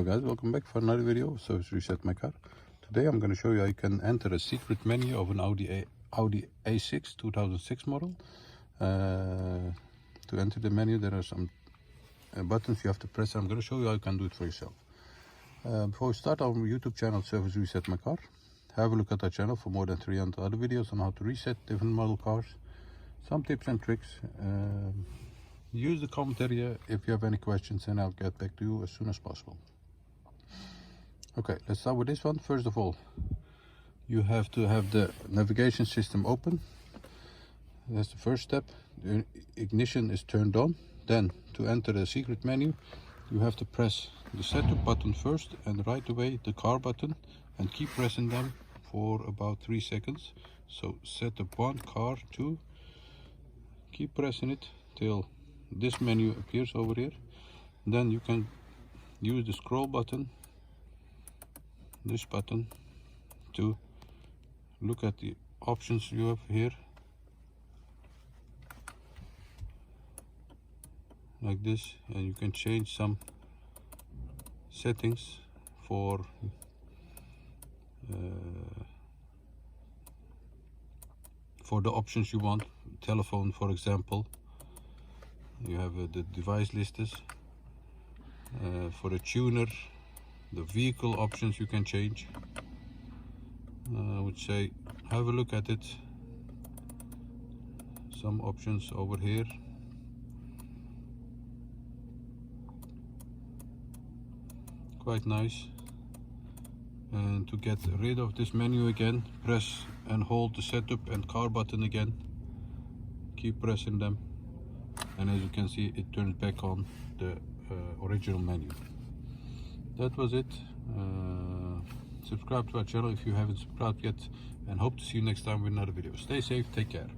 Hello guys, welcome back for another video of Service Reset My Car. Today I'm going to show you how you can enter a secret menu of an Audi A6 2006 model. To enter the menu there are some buttons you have to press. I'm going to show you how you can do it for yourself. Before we start, our YouTube channel Service Reset My Car. Have a look at our channel for more than 300 other videos on how to reset different model cars. Some tips and tricks. Use the comment area if you have any questions and I'll get back to you as soon as possible. Okay, let's start with this one. First of all, you have to have the navigation system open. That's the first step. The ignition is turned on. Then to enter the secret menu, you have to press the setup button first and right away the car button and keep pressing them for about 3 seconds. So setup 1, car 2, keep pressing it till this menu appears over here. Then you can use the scroll button, this button, to look at the options you have here, like this, and you can change some settings for the options you want. Telephone, for example, you have the device listers. For the tuner, the vehicle options you can change. I would say have a look at it. Some options over here. Quite nice. And to get rid of this menu again, press and hold the setup and car button again. Keep pressing them, and as you can see, it turns back on the original menu. That was it. Subscribe to our channel if you haven't subscribed yet, and hope to see you next time with another video. Stay safe, take care.